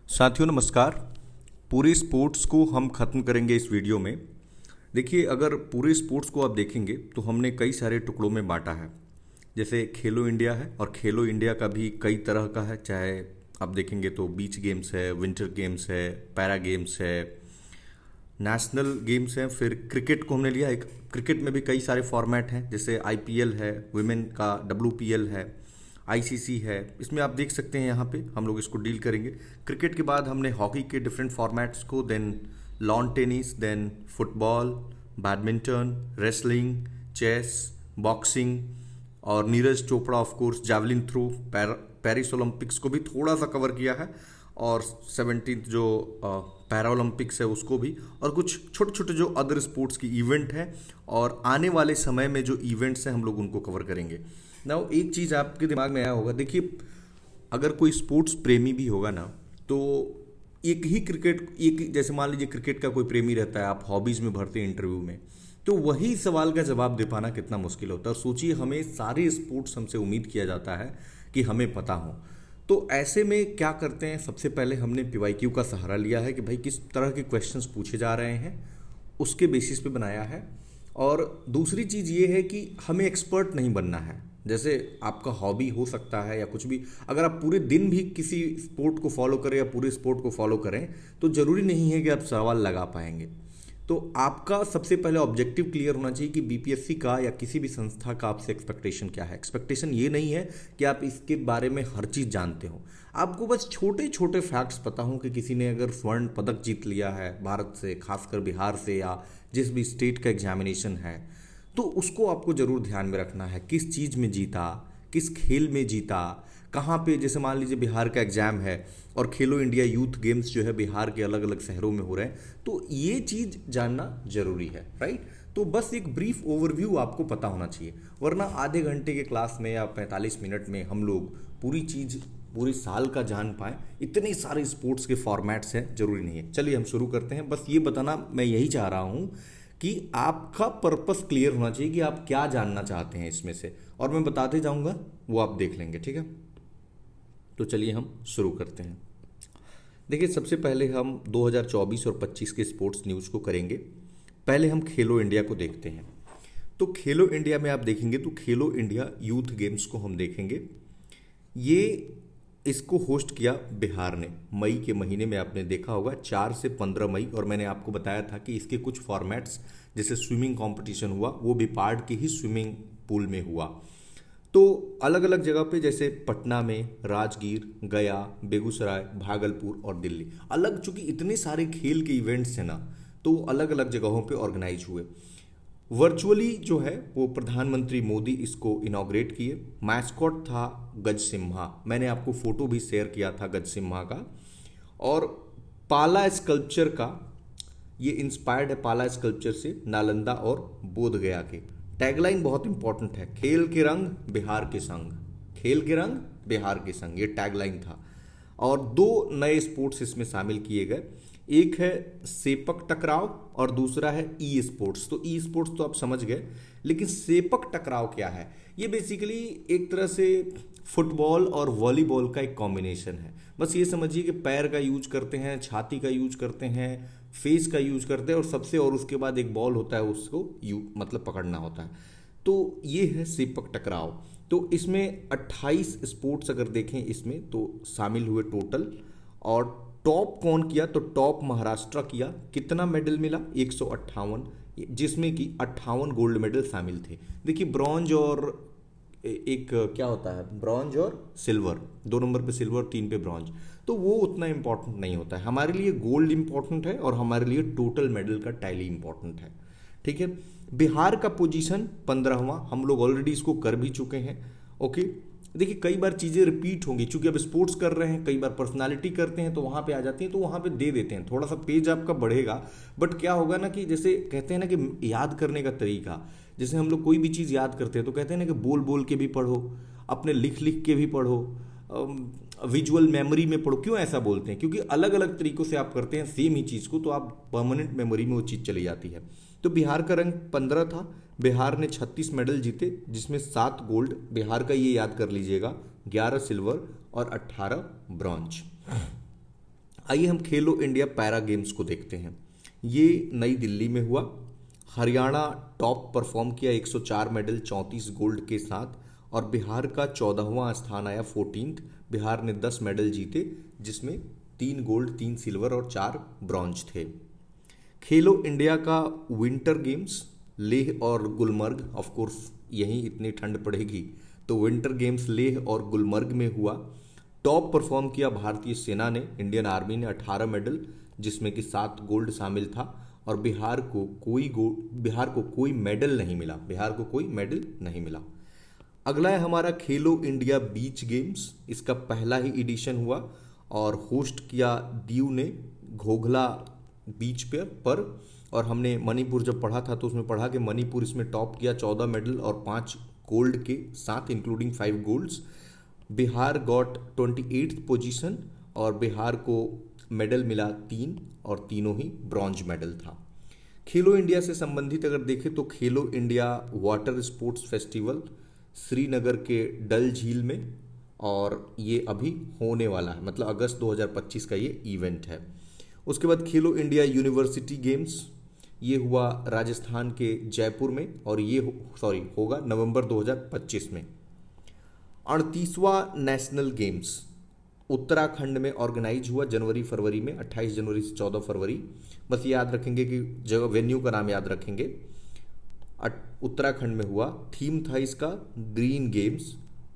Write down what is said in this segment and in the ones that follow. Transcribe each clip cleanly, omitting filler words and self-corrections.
साथियों नमस्कार। पूरे स्पोर्ट्स को हम ख़त्म करेंगे इस वीडियो में। देखिए, अगर पूरे स्पोर्ट्स को आप देखेंगे तो हमने कई सारे टुकड़ों में बांटा है। जैसे खेलो इंडिया है, और खेलो इंडिया का भी कई तरह का है। चाहे आप देखेंगे तो बीच गेम्स है, विंटर गेम्स है, पैरा गेम्स है, नेशनल गेम्स हैं। फिर क्रिकेट को हमने लिया। एक क्रिकेट में भी कई सारे फॉर्मेट हैं, जैसे आईपीएल है, वुमेन का डब्ल्यूपीएल है, आईसीसी है। इसमें आप देख सकते हैं, यहाँ पे हम लोग इसको डील करेंगे। क्रिकेट के बाद हमने हॉकी के डिफरेंट फॉर्मेट्स को, then lawn tennis, then football, badminton, wrestling, chess, boxing, और Neeraj Chopra of course javelin throw, Paris Olympics को भी थोड़ा सा कवर किया है, और 17th जो पैरा ओलंपिक्स है उसको भी, और कुछ छोटे छोटे जो अदर स्पोर्ट्स की इवेंट हैं, और आने वाले समय में जो इवेंट्स हैं हम लोग उनको कवर करेंगे। नाउ एक चीज़ आपके दिमाग में आया होगा, देखिए अगर कोई स्पोर्ट्स प्रेमी भी होगा ना, तो एक ही क्रिकेट, एक जैसे मान लीजिए क्रिकेट का कोई प्रेमी रहता है, आप हॉबीज़ में भरते हैं इंटरव्यू में, तो वही सवाल का जवाब दे पाना कितना मुश्किल होता है। और सोचिए, हमें सारे स्पोर्ट्स हमसे उम्मीद किया जाता है कि हमें पता हो। तो ऐसे में क्या करते हैं, सबसे पहले हमने पीवाईक्यू का सहारा लिया है कि भाई किस तरह के क्वेश्चंस पूछे जा रहे हैं, उसके बेसिस पे बनाया है। और दूसरी चीज़ ये है कि हमें एक्सपर्ट नहीं बनना है। जैसे आपका हॉबी हो सकता है या कुछ भी, अगर आप पूरे दिन भी किसी स्पोर्ट को फॉलो करें या पूरे स्पोर्ट को फॉलो करें, तो ज़रूरी नहीं है कि आप सवाल लगा पाएंगे। तो आपका सबसे पहले ऑब्जेक्टिव क्लियर होना चाहिए कि बीपीएससी का या किसी भी संस्था का आपसे एक्सपेक्टेशन क्या है। एक्सपेक्टेशन ये नहीं है कि आप इसके बारे में हर चीज़ जानते हो। आपको बस छोटे छोटे फैक्ट्स पता हो कि किसी ने अगर स्वर्ण पदक जीत लिया है भारत से, खासकर बिहार से, या जिस भी स्टेट का एग्जामिनेशन है, तो उसको आपको ज़रूर ध्यान में रखना है। किस चीज़ में जीता, किस खेल में जीता, कहाँ पे। जैसे मान लीजिए बिहार का एग्ज़ाम है और खेलो इंडिया यूथ गेम्स जो है बिहार के अलग अलग शहरों में हो रहे हैं, तो ये चीज़ जानना ज़रूरी है, राइट। तो बस एक ब्रीफ ओवरव्यू आपको पता होना चाहिए, वरना आधे घंटे के क्लास में या 45 मिनट में हम लोग पूरी चीज़ पूरे साल का जान पाएँ। इतने सारे स्पोर्ट्स के फॉर्मेट्स हैं, ज़रूरी नहीं है। चलिए हम शुरू करते हैं। बस ये बताना मैं यही चाह रहा हूँ कि आपका पर्पस क्लियर होना चाहिए कि आप क्या जानना चाहते हैं इसमें से, और मैं बताते जाऊंगा, वो आप देख लेंगे, ठीक है। तो चलिए हम शुरू करते हैं। देखिए, सबसे पहले हम 2024 और 25 के स्पोर्ट्स न्यूज़ को करेंगे। पहले हम खेलो इंडिया को देखते हैं। तो खेलो इंडिया में आप देखेंगे तो खेलो इंडिया यूथ गेम्स को हम देखेंगे। ये इसको होस्ट किया बिहार ने मई के महीने में। आपने देखा होगा 4 से 15 मई, और मैंने आपको बताया था कि इसके कुछ फॉर्मेट्स, जैसे स्विमिंग कंपटीशन हुआ, वो बिपार्ड के ही स्विमिंग पूल में हुआ। तो अलग अलग जगह पे, जैसे पटना में, राजगीर, गया, बेगूसराय, भागलपुर और दिल्ली, अलग, चूंकि इतने सारे खेल के इवेंट्स हैं ना, तो अलग अलग जगहों पे ऑर्गेनाइज हुए। वर्चुअली जो है वो प्रधानमंत्री मोदी इसको इनॉग्रेट किए। मैस्कॉट था गज सिम्हा, मैंने आपको फोटो भी शेयर किया था गज सिम्हा का। और पाला स्कल्पचर का, ये इंस्पायर्ड है पाला स्कल्पचर से, नालंदा और बोध गया के। टैगलाइन बहुत इंपॉर्टेंट है, खेल के रंग बिहार के संग, खेल के रंग बिहार के संग, ये टैगलाइन था। और 2 नए स्पोर्ट्स इसमें शामिल किए गए। एक है सेपक टकराव और दूसरा है ई स्पोर्ट्स। तो ई स्पोर्ट्स तो आप समझ गए, लेकिन सेपक टकराव क्या है? ये बेसिकली एक तरह से फुटबॉल और वॉलीबॉल का एक कॉम्बिनेशन है। बस ये समझिए कि पैर का यूज करते हैं, छाती का यूज करते हैं, फेस का यूज करते हैं, और सबसे, और उसके बाद एक बॉल होता है, उसको मतलब पकड़ना होता है। तो ये है सेपक टकराव। तो इसमें 28 स्पोर्ट्स अगर देखें इसमें तो शामिल हुए टोटल। और टॉप कौन किया? तो टॉप महाराष्ट्र किया। कितना मेडल मिला? 158, जिसमें कि 58 गोल्ड मेडल शामिल थे। देखिए, ब्रॉन्ज और एक क्या होता है, ब्रॉन्ज और सिल्वर, 2 नंबर पे सिल्वर, 3 पे ब्रॉन्ज, तो वो उतना इंपॉर्टेंट नहीं होता है। हमारे लिए गोल्ड इंपॉर्टेंट है और हमारे लिए टोटल मेडल का टैली इंपॉर्टेंट है, ठीक है। बिहार का पोजीशन 15वां, हम लोग ऑलरेडी इसको कर भी चुके हैं, ओके। देखिए, कई बार चीज़ें रिपीट होंगी, क्योंकि अब स्पोर्ट्स कर रहे हैं, कई बार पर्सनालिटी करते हैं, तो वहाँ पे आ जाती हैं, तो वहाँ पे दे देते हैं, थोड़ा सा पेज आपका बढ़ेगा। बट क्या होगा ना कि जैसे कहते हैं ना कि याद करने का तरीका, जैसे हम लोग कोई भी चीज़ याद करते हैं तो कहते हैं ना कि बोल बोल के भी पढ़ो, अपने लिख लिख के भी पढ़ो, विजुअल मेमोरी में पढ़ो। क्यों ऐसा बोलते हैं? क्योंकि अलग अलग तरीक़ों से आप करते हैं सेम ही चीज़ को, तो आप परमानेंट मेमोरी में वो चीज़ चली जाती है। तो बिहार का रैंक 15 था। बिहार ने 36 मेडल जीते, जिसमें 7 गोल्ड बिहार का, ये याद कर लीजिएगा, 11 सिल्वर और 18 ब्रॉन्ज। आइए हम खेलो इंडिया पैरा गेम्स को देखते हैं। ये नई दिल्ली में हुआ। हरियाणा टॉप परफॉर्म किया, 104 मेडल 34 गोल्ड के साथ, और बिहार का 14वां स्थान आया, 14th। बिहार ने 10 मेडल जीते, जिसमें 3 गोल्ड 3 सिल्वर और 4 ब्रॉन्ज थे। खेलो इंडिया का विंटर गेम्स लेह और गुलमर्ग, ऑफ कोर्स यहीं इतनी ठंड पड़ेगी तो विंटर गेम्स लेह और गुलमर्ग में हुआ। टॉप परफॉर्म किया भारतीय सेना ने, इंडियन आर्मी ने 18 मेडल, जिसमें कि 7 गोल्ड शामिल था, और बिहार को कोई मेडल नहीं मिला। बिहार को कोई मेडल नहीं मिला। अगला है हमारा खेलो इंडिया बीच गेम्स। इसका पहला ही एडिशन हुआ और होस्ट किया दीव ने घोघला बीच पर। और हमने मणिपुर जब पढ़ा था तो उसमें पढ़ा कि मणिपुर इसमें टॉप किया, 14 मेडल और 5 गोल्ड के साथ, including 5 golds. Bihar got 28th position और बिहार को मेडल मिला 3 और तीनों ही ब्रॉन्ज मेडल था। खेलो इंडिया से संबंधित अगर देखें तो खेलो India water sports festival Srinagar के डल झील में, और ये अभी होने वाला है, मतलब अगस्त 2025 का ये इवेंट है। उसके बाद खेलो इंडिया यूनिवर्सिटी गेम्स, ये हुआ राजस्थान के जयपुर में, और ये होगा नवंबर 2025 में। 38वां नेशनल गेम्स उत्तराखंड में ऑर्गेनाइज हुआ जनवरी फरवरी में, 28 जनवरी से 14 फरवरी। बस ये याद रखेंगे कि जगह वेन्यू का नाम याद रखेंगे। उत्तराखंड में हुआ। थीम था इसका green games,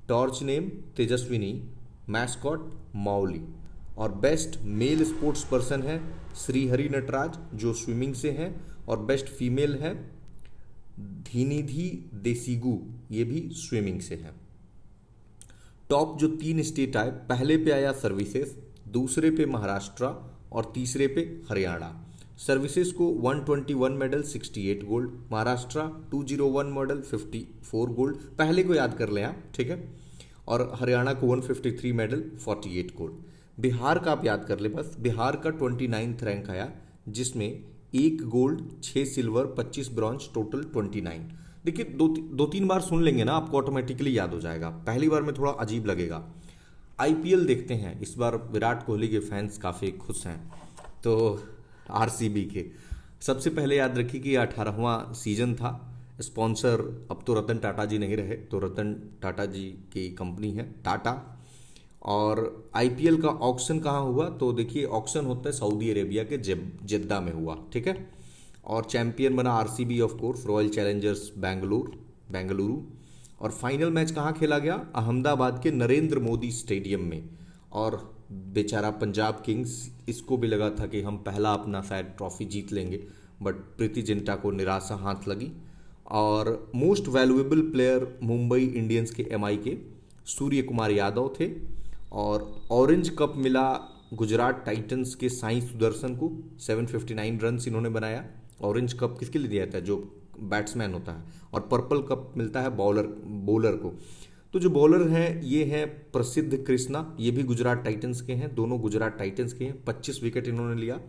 torch name Tejaswini, mascot Mauli, और बेस्ट मेल स्पोर्ट्स पर्सन है श्रीहरि नटराज जो स्विमिंग से हैं, और बेस्ट फीमेल है धीनिधि देसिगु, ये भी स्विमिंग से है। टॉप जो 3 स्टेट आए, पहले पे आया सर्विसेज, दूसरे पे महाराष्ट्र और तीसरे पे हरियाणा। सर्विसेज को 121 medal 68 gold, Maharashtra 201 medal 54 gold, पहले को याद कर लें आप, ठीक है, और हरियाणा को 153 मेडल 48 गोल्ड। बिहार का आप याद कर ले बस, बिहार का 29th रैंक आया, जिसमें 1 गोल्ड 6 सिल्वर 25 ब्रॉन्ज, टोटल 29। देखिए दो तीन बार सुन लेंगे ना आपको ऑटोमेटिकली याद हो जाएगा, पहली बार में थोड़ा अजीब लगेगा। आईपीएल देखते हैं, इस बार विराट कोहली के फैंस काफ़ी खुश हैं, तो आरसीबी के सबसे पहले याद रखिए कि 18वां सीजन था। स्पॉन्सर अब तो रतन टाटा जी नहीं रहे, तो रतन टाटा जी की कंपनी है टाटा। और आईपीएल का ऑक्शन कहाँ हुआ, तो देखिए ऑक्शन होता है सऊदी अरेबिया के जेद्दा में हुआ, ठीक है। और चैंपियन बना RCB of course, royal Challengers Bengaluru. और फाइनल मैच कहाँ खेला गया, अहमदाबाद के नरेंद्र मोदी स्टेडियम में। और बेचारा पंजाब किंग्स, इसको भी लगा था कि हम पहला अपना शायद ट्रॉफी जीत लेंगे, बट प्रीति जिंटा को निराशा हाथ लगी। और most valuable player Mumbai Indians के एमआई के सूर्य कुमार यादव थे। और ऑरेंज कप मिला गुजरात टाइटंस के साई सुदर्शन को, 759 रन इन्होंने बनाया। ऑरेंज कप किसके लिए दिया जाता है, जो बैट्समैन होता है। और पर्पल कप मिलता है बॉलर को। तो जो बॉलर हैं ये हैं प्रसिद्ध कृष्णा, ये भी गुजरात टाइटंस के हैं, दोनों गुजरात टाइटंस के हैं, 25 विकेट इन्होंने लिया।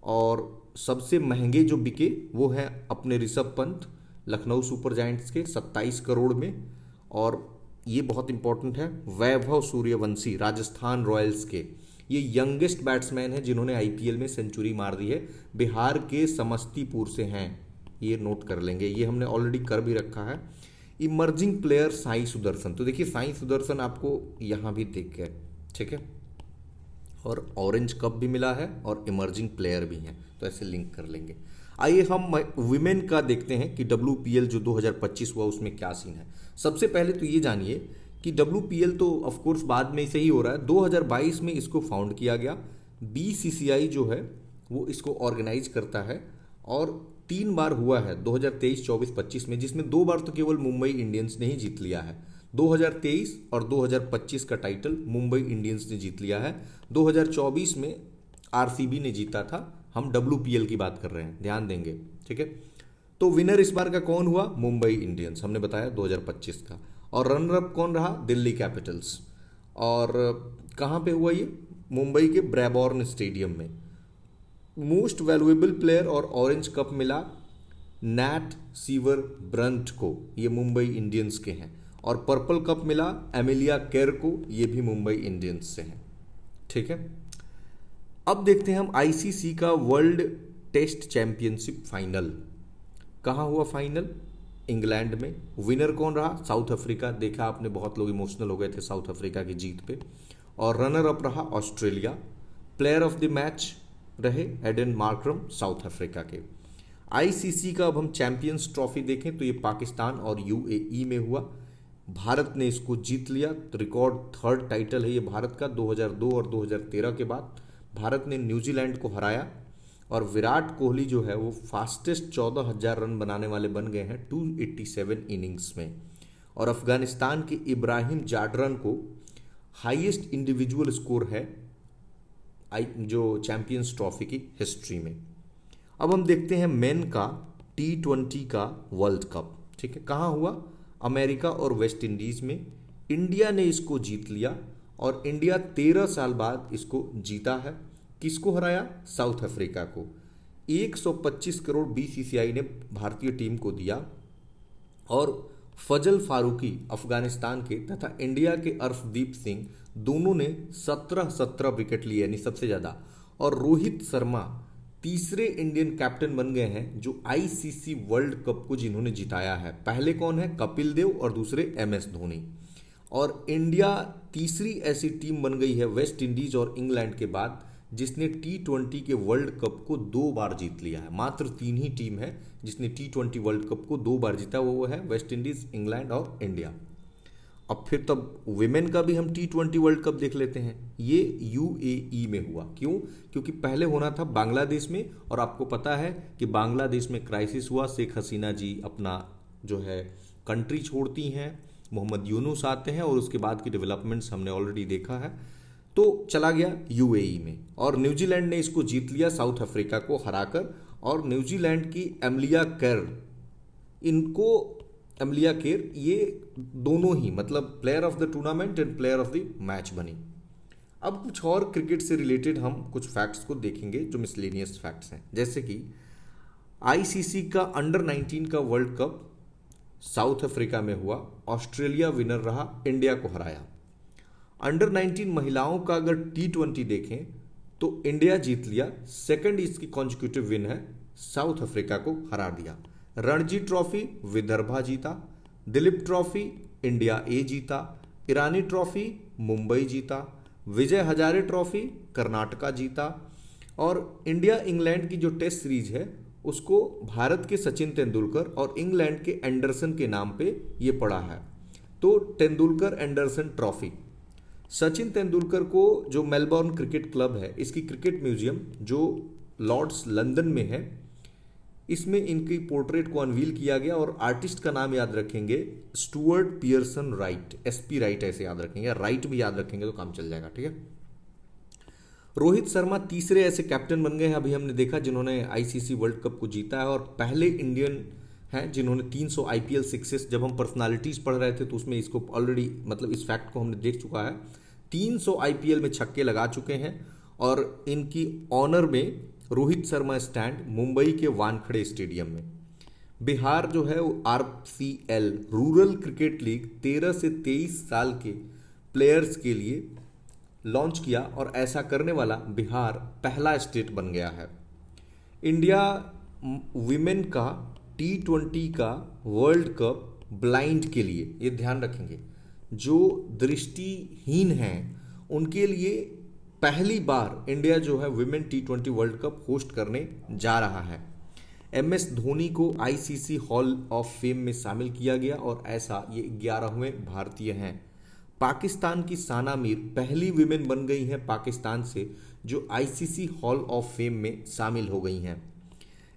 और सबसे महंगे जो बिके वो हैं अपने ऋषभ पंत लखनऊ सुपर जायंट्स के 27 करोड़ में। और ये बहुत इंपॉर्टेंट है, वैभव सूर्यवंशी राजस्थान रॉयल्स के, ये यंगेस्ट बैट्समैन है जिन्होंने आईपीएल में सेंचुरी मार दी है, बिहार के समस्तीपुर से हैं, ये नोट कर लेंगे, ये हमने ऑलरेडी कर भी रखा है। इमर्जिंग प्लेयर साई सुदर्शन, तो देखिए साई सुदर्शन आपको यहाँ भी दिख गए, ठीक है। और ऑरेंज कप भी मिला है और इमर्जिंग प्लेयर भी हैं, तो ऐसे लिंक कर लेंगे। आइए हम विमेन का देखते हैं कि WPL जो 2025 हुआ उसमें क्या सीन है। सबसे पहले तो ये जानिए कि WPL तो ऑफ कोर्स बाद में से ही हो रहा है, 2022 में इसको फाउंड किया गया। BCCI जो है वो इसको ऑर्गेनाइज करता है और 3 बार हुआ है 2023, 24, 25 में, जिसमें 2 बार तो केवल मुंबई इंडियंस ने ही जीत लिया है। 2023 और 2025 का टाइटल मुंबई इंडियंस ने जीत लिया है। 2024 में आरसीबी ने जीता था, हम WPL की बात कर रहे हैं, ध्यान देंगे, ठीक है। तो विनर इस बार का कौन हुआ, मुंबई इंडियंस, हमने बताया 2025 का। और रनर अप कौन रहा, दिल्ली कैपिटल्स। और कहाँ पे हुआ ये, मुंबई के ब्रैबॉर्न स्टेडियम में। मोस्ट वैल्यूएबल प्लेयर और ऑरेंज कप मिला नैट सीवर ब्रंट को, ये मुंबई इंडियंस के हैं। और पर्पल कप मिला एमिलिया केर को, ये भी मुंबई इंडियंस से हैं, ठीक है। अब देखते हैं हम आईसीसी का वर्ल्ड टेस्ट चैंपियनशिप फाइनल। कहाँ हुआ फाइनल? इंग्लैंड में। विनर कौन रहा? South Africa. देखा आपने, बहुत लोग इमोशनल हो गए थे साउथ अफ्रीका की जीत पे। और रनर अप रहा Australia. Player of the match रहे एडन मार्करम, साउथ अफ्रीका के। आईसीसी का अब हम चैंपियंस ट्रॉफी देखें तो ये पाकिस्तान और यूएई में हुआ। भारत ने इसको जीत लिया। रिकॉर्ड थर्ड टाइटल है ये भारत का। 2002 और 2013 के बाद भारत ने न्यूजीलैंड को हराया और विराट कोहली जो है वो फास्टेस्ट 14,000 रन बनाने वाले बन गए हैं 287 इनिंग्स में। और अफगानिस्तान के इब्राहिम जाडरन को हाईएस्ट इंडिविजुअल स्कोर है जो चैंपियंस ट्रॉफी की हिस्ट्री में। अब हम देखते हैं मेन का T20 का वर्ल्ड कप। ठीक है, कहाँ हुआ? अमेरिका और वेस्ट इंडीज में। इंडिया ने इसको जीत लिया और इंडिया 13 साल बाद इसको जीता है। किसको हराया? साउथ अफ्रीका को। 125 करोड़ बीसीसीआई ने भारतीय टीम को दिया और फजल फारूकी अफगानिस्तान के तथा इंडिया के अर्शदीप सिंह दोनों ने 17 विकेट लिए, यानी सबसे ज़्यादा। और रोहित शर्मा तीसरे इंडियन कैप्टन बन गए हैं जो आईसीसी वर्ल्ड कप को जिन्होंने जिताया है। पहले कौन है? कपिल देव और दूसरे MS धोनी। और इंडिया तीसरी ऐसी टीम बन गई है वेस्ट इंडीज और इंग्लैंड के बाद जिसने T20 के वर्ल्ड कप को 2 बार जीत लिया है। मात्र 3 ही टीम है जिसने T20 वर्ल्ड कप को 2 बार जीता, वो है वेस्ट इंडीज, इंग्लैंड और इंडिया। अब फिर तब विमेन का भी हम T20 वर्ल्ड कप देख लेते हैं। ये यूएई में हुआ। क्यों? क्योंकि पहले होना था बांग्लादेश में और आपको पता है कि बांग्लादेश में क्राइसिस हुआ। शेख हसीना जी अपना जो है कंट्री छोड़ती हैं, मोहम्मद यूनुस आते हैं और उसके बाद की डेवलपमेंट्स हमने ऑलरेडी देखा है। तो चला गया यूएई में और न्यूजीलैंड ने इसको जीत लिया साउथ अफ्रीका को हराकर। और न्यूजीलैंड की एमलिया केर ये दोनों ही मतलब player of the tournament and player of the match बनी। अब कुछ और क्रिकेट से रिलेटेड हम कुछ फैक्ट्स को देखेंगे जो मिसलेनियस फैक्ट्स हैं। जैसे कि आईसीसी का अंडर 19 का वर्ल्ड कप साउथ अफ्रीका में हुआ। ऑस्ट्रेलिया विनर रहा, इंडिया को हराया। अंडर 19 महिलाओं का अगर T20 देखें तो इंडिया जीत लिया। सेकंड इसकी कॉन्जिक्यूटिव विन है, साउथ अफ्रीका को हरा दिया। रणजी ट्रॉफी विदर्भा जीता। दिलीप ट्रॉफी इंडिया ए जीता। ईरानी ट्रॉफी मुंबई जीता। विजय हजारे ट्रॉफी कर्नाटका जीता। और इंडिया इंग्लैंड की जो टेस्ट सीरीज है उसको भारत के सचिन तेंदुलकर और इंग्लैंड के एंडरसन के नाम पे ये पड़ा है। तो तेंदुलकर एंडरसन ट्रॉफी। सचिन तेंदुलकर को जो मेलबॉर्न क्रिकेट क्लब है इसकी क्रिकेट म्यूजियम जो लॉर्ड्स लंदन में है, इसमें इनकी पोर्ट्रेट को अनवील किया गया। और आर्टिस्ट का नाम याद रखेंगे Stuart Pearson right, SP right ऐसे याद रखेंगे, राइट भी याद रखेंगे तो काम चल जाएगा। ठीक है। रोहित शर्मा तीसरे ऐसे कैप्टन बन गए हैं, अभी हमने देखा, जिन्होंने आईसीसी वर्ल्ड कप को जीता है। और पहले इंडियन हैं जिन्होंने 300 IPL सिक्सेस, जब हम पर्सनालिटीज पढ़ रहे थे तो उसमें इसको ऑलरेडी मतलब इस फैक्ट को हमने देख चुका है। 300 IPL में छक्के लगा चुके हैं। और इनकी ऑनर में रोहित शर्मा स्टैंड मुंबई के वानखड़े स्टेडियम में। बिहार जो है वो RCL रूरल क्रिकेट लीग 13 से 23 साल के प्लेयर्स के लिए लॉन्च किया और ऐसा करने वाला बिहार पहला स्टेट बन गया है। इंडिया विमेन का T20 का वर्ल्ड कप ब्लाइंड के लिए, ये ध्यान रखेंगे, जो दृष्टिहीन हैं उनके लिए पहली बार इंडिया जो है women T20 World cup host करने जा रहा है। MS धोनी को आईसीसी हॉल ऑफ फेम में शामिल किया गया और ऐसा ये 11वें भारतीय हैं। पाकिस्तान की साना मीर पहली विमेन बन गई हैं पाकिस्तान से जो आईसीसी हॉल ऑफ फेम में शामिल हो गई हैं।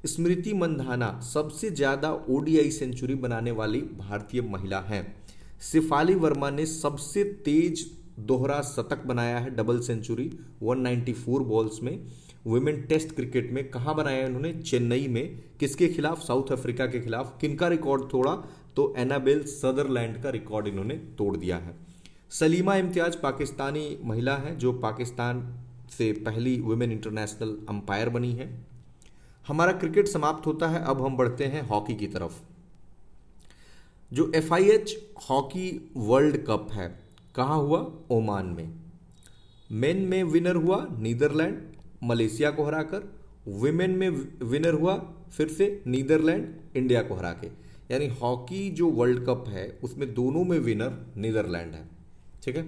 स्मृति मंधाना सबसे ज़्यादा ODI सेंचुरी बनाने वाली भारतीय महिला हैं। सिफाली वर्मा ने सबसे तेज दोहरा शतक बनाया है, डबल सेंचुरी 194 बॉल्स में। वुमेन टेस्ट क्रिकेट में कहाँ बनाया है उन्होंने? चेन्नई में। किसके खिलाफ? साउथ अफ्रीका के खिलाफ। किनका रिकॉर्ड तोड़ा? तो एनाबेल सदरलैंड का रिकॉर्ड इन्होंने तोड़ दिया है। सलीमा इम्तियाज पाकिस्तानी महिला है जो पाकिस्तान से पहली वुमेन इंटरनेशनल अंपायर बनी है। हमारा क्रिकेट समाप्त होता है, अब हम बढ़ते हैं हॉकी की तरफ। जो FIH हॉकी वर्ल्ड कप है कहाँ हुआ? ओमान में। मेन में विनर हुआ नीदरलैंड, मलेशिया को हराकर। विमेन में विनर हुआ फिर से नीदरलैंड इंडिया को हरा के। यानी हॉकी जो वर्ल्ड कप है उसमें दोनों में विनर नीदरलैंड है। ठीक है,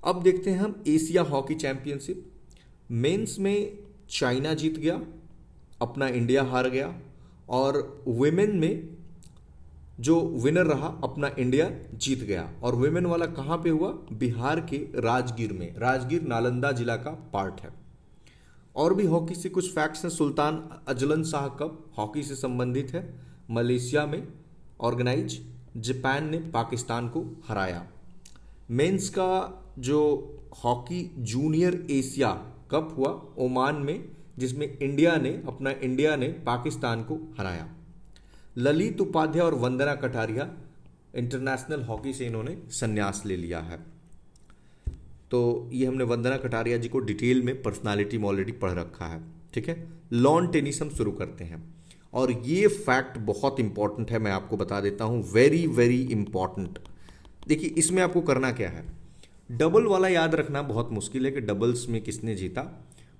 अब देखते हैं हम एशिया हॉकी चैंपियनशिप। मेंस में चाइना जीत गया, अपना इंडिया हार गया। और विमेन में जो विनर रहा अपना इंडिया जीत गया। और विमेन वाला कहाँ पे हुआ? बिहार के राजगीर में। राजगीर नालंदा जिला का पार्ट है। और भी हॉकी से कुछ फैक्ट्स हैं। Sultan Azlan Shah cup hockey से संबंधित है, मलेशिया में ऑर्गेनाइज। जापान ने पाकिस्तान को हराया। मेंस का जो हॉकी जूनियर एशिया कप हुआ ओमान में, जिसमें इंडिया ने पाकिस्तान को हराया। ललित उपाध्याय और वंदना कटारिया इंटरनेशनल हॉकी से इन्होंने संन्यास ले लिया है। तो ये हमने वंदना कटारिया जी को डिटेल में पर्सनालिटी में ऑलरेडी पढ़ रखा है। ठीक है, लॉन टेनिस हम शुरू करते हैं। और ये फैक्ट बहुत इंपॉर्टेंट है, मैं आपको बता देता हूं, वेरी वेरी इंपॉर्टेंट। देखिए इसमें आपको करना क्या है, डबल वाला याद रखना बहुत मुश्किल है कि डबल्स में किसने जीता,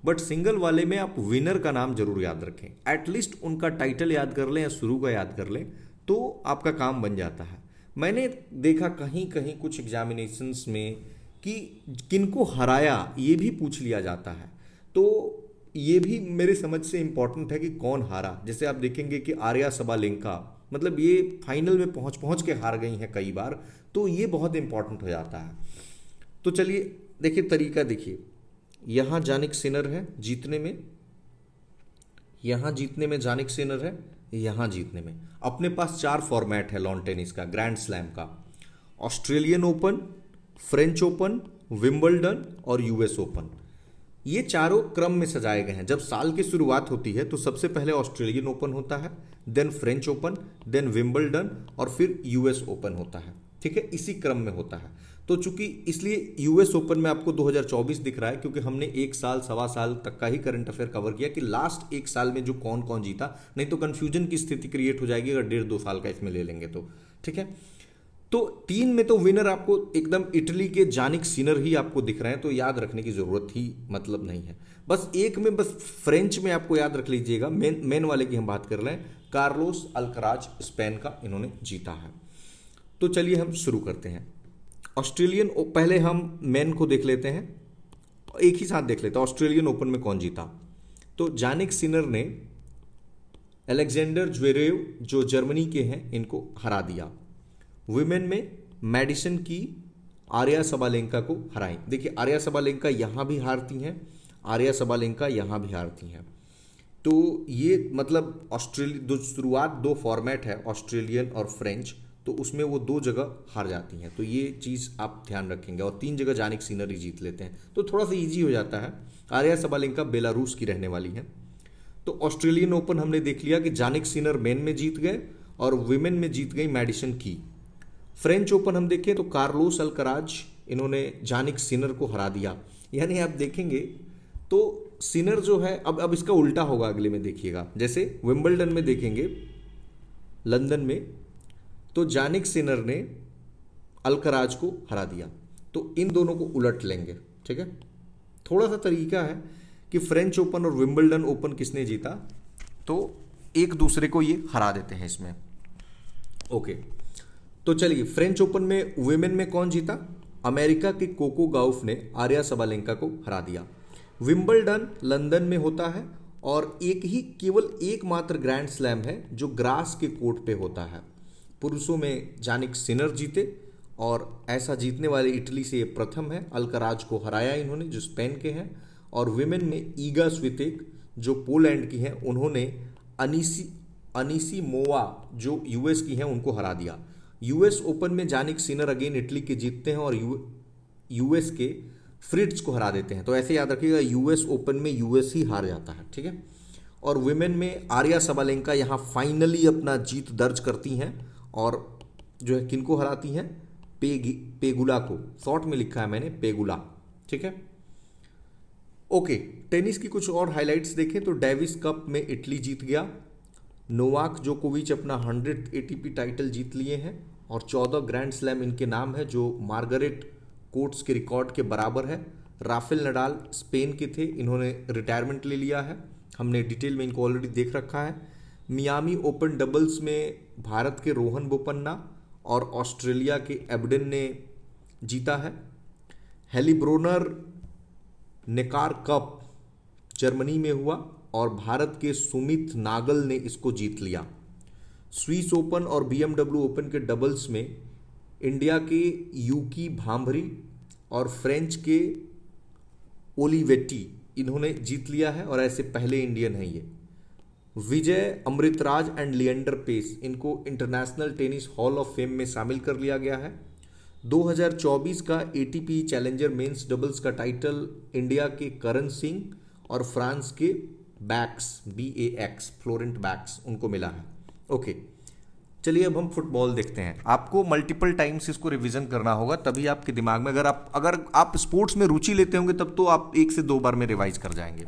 बट सिंगल वाले में आप विनर का नाम जरूर याद रखें। एटलीस्ट उनका टाइटल याद कर लें या शुरू का याद कर लें तो आपका काम बन जाता है। मैंने देखा कहीं कहीं कुछ एग्जामिनेशंस में कि किनको हराया ये भी पूछ लिया जाता है, तो ये भी मेरे समझ से इंपॉर्टेंट है कि कौन हारा। जैसे आप देखेंगे कि आर्या सबालेंका, मतलब ये फाइनल में पहुंच के हार गई हैं कई बार, तो ये बहुत इंपॉर्टेंट हो जाता है। तो चलिए देखिए तरीका, देखिए यहाँ जानिक सिनर है जीतने में, यहाँ जीतने में जानिक सिनर है, यहाँ जीतने में। अपने पास 4 फॉर्मेट है लॉन टेनिस का, ग्रैंड स्लैम का। Australian open, French open, Wimbledon और यूएस ओपन। ये चारों क्रम में सजाए गए हैं। जब साल की शुरुआत होती है तो सबसे पहले ऑस्ट्रेलियन ओपन होता है, then French open, then Wimbledon और फिर यूएस ओपन होता है। ठीक है, इसी क्रम में होता है। तो चूंकि इसलिए यूएस ओपन में आपको 2024 दिख रहा है क्योंकि हमने 1 साल सवा साल तक का ही करंट अफेयर कवर किया कि लास्ट 1 साल में जो कौन कौन जीता, नहीं तो कंफ्यूजन की स्थिति क्रिएट हो जाएगी अगर 1.5-2 साल का इसमें ले लेंगे तो। ठीक है, तो 3 में तो विनर आपको एकदम इटली के जानिक सिनर ही आपको दिख रहे हैं, तो याद रखने की जरूरत ही मतलब नहीं है। बस एक में, बस फ्रेंच में आपको याद रख लीजिएगा, मेन वाले की हम बात कर रहे हैं, कार्लोस अल्कराज स्पेन का इन्होंने जीता है। तो चलिए हम शुरू करते हैं। ऑस्ट्रेलियन, पहले हम मेन को देख लेते हैं, एक ही साथ देख लेते हैं। ऑस्ट्रेलियन ओपन में कौन जीता? तो जानिक सिनर ने अलेक्जेंडर ज्वेरेव जो जर्मनी के हैं इनको हरा दिया। वुमेन में मैडिसन की आर्या सबालेंका को हराई। देखिए आर्या सबालेंका यहाँ भी हारती हैं, आर्या सबालेंका यहाँ भी हारती हैं। तो ये मतलब ऑस्ट्रेलिया शुरुआत 2 फॉर्मेट है ऑस्ट्रेलियन और फ्रेंच, तो उसमें वो 2 जगह हार जाती हैं। तो ये चीज़ आप ध्यान रखेंगे। और 3 जगह जानिक सिनर ही जीत लेते हैं, तो थोड़ा सा ईजी हो जाता है। आर्या सबालेंका बेलारूस की रहने वाली हैं। तो ऑस्ट्रेलियन ओपन हमने देख लिया कि जानिक सिनर मेन में जीत गए और विमेन में जीत गई मैडिसन की। फ्रेंच ओपन हम देखें तो कार्लोस अल्कराज इन्होंने जानिक सिनर को हरा दिया। यानी आप देखेंगे तो सिनर जो है, अब इसका उल्टा होगा अगले में देखिएगा। जैसे विंबलडन में देखेंगे लंदन में, तो जानिक सिनर ने अल्कराज को हरा दिया, तो इन दोनों को उलट लेंगे। ठीक है, थोड़ा सा तरीका है कि फ्रेंच ओपन और विंबलडन ओपन किसने जीता, तो एक दूसरे को ये हरा देते हैं इसमें। ओके, तो चलिए फ्रेंच ओपन में वुमेन में कौन जीता? अमेरिका की कोको गाउफ ने आर्या सबालेंका को हरा दिया। विंबलडन लंदन में होता है और केवल एकमात्र ग्रैंड स्लैम है जो ग्रास के कोर्ट पे होता है। पुरुषों में जानिक सिनर जीते और ऐसा जीतने वाले इटली से ये प्रथम है। अल्कराज को हराया इन्होंने जो स्पेन के हैं। और विमेन में ईगा स्वितेक जो पोलैंड की हैं, उन्होंने अनीसी मोवा जो यूएस की हैं उनको हरा दिया। यूएस ओपन में जानिक सिनर अगेन इटली के जीतते हैं और यूएस के फ्रिट्ज को हरा देते हैं। तो ऐसे याद रखिएगा, यूएस ओपन में यूएस ही हार जाता है। ठीक है, और विमेन में आर्या सबालेंका यहाँ फाइनली अपना जीत दर्ज करती हैं और जो है किनको हराती हैं? पेगुला को। शॉर्ट में लिखा है मैंने पेगुला। ठीक है, ओके। टेनिस की कुछ और हाइलाइट्स देखें तो डेविस कप में इटली जीत गया। नोवाक जोकोविच अपना 100 एटीपी टाइटल जीत लिए हैं और 14 ग्रैंड स्लैम इनके नाम है जो मार्गरेट कोर्ट्स के रिकॉर्ड के बराबर है। राफेल नडाल स्पेन के थे, इन्होंने रिटायरमेंट ले लिया है, हमने डिटेल में इनको ऑलरेडी देख रखा है। मियामी ओपन डबल्स में भारत के रोहन बोपन्ना और ऑस्ट्रेलिया के एबडन ने जीता है। हेलीब्रोनर नेकार कप जर्मनी में हुआ और भारत के सुमित नागल ने इसको जीत लिया। स्विस ओपन और BMW ओपन के डबल्स में इंडिया के यूकी भांभरी और फ्रेंच के ओलिवेटी इन्होंने जीत लिया है और ऐसे पहले इंडियन हैं ये। विजय अमृतराज एंड लिएंडर पेस, इनको international tennis hall of fame में शामिल कर लिया गया है। 2024 का ATP चैलेंजर मेंस डबल्स का टाइटल इंडिया के करण सिंह और फ्रांस के BAX फ्लोरेंट बैक्स उनको मिला है। ओके, चलिए अब हम फुटबॉल देखते हैं। आपको मल्टीपल टाइम्स इसको रिवीजन करना होगा, तभी आपके दिमाग में, अगर आप स्पोर्ट्स में रुचि लेते होंगे तब तो आप 1 से 2 बार में रिवाइज कर जाएंगे।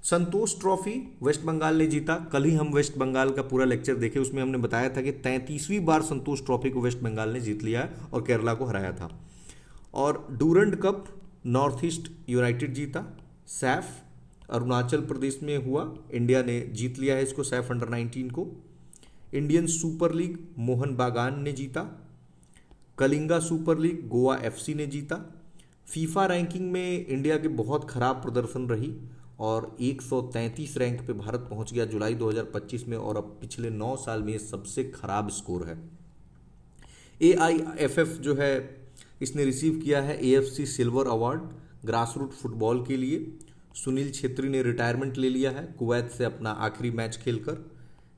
संतोष ट्रॉफी वेस्ट बंगाल ने जीता। कल ही हम वेस्ट बंगाल का पूरा लेक्चर देखे, उसमें हमने बताया था कि 33वीं बार संतोष ट्रॉफी को वेस्ट बंगाल ने जीत लिया है और केरला को हराया था। और Durand cup north east United जीता। सैफ अरुणाचल प्रदेश में हुआ, इंडिया ने जीत लिया है इसको, सैफ अंडर 19 को। इंडियन सुपर लीग मोहन बागान ने जीता। Kalinga super league Goa FC ने जीता। फीफा रैंकिंग में इंडिया के बहुत खराब प्रदर्शन रही और 133 रैंक पे भारत पहुंच गया जुलाई 2025 में, और अब पिछले 9 साल में ये सबसे खराब स्कोर है। AIFF जो है इसने रिसीव किया है AFC silver award grassroot football के लिए। सुनील छेत्री ने रिटायरमेंट ले लिया है कुवैत से अपना आखिरी मैच खेलकर।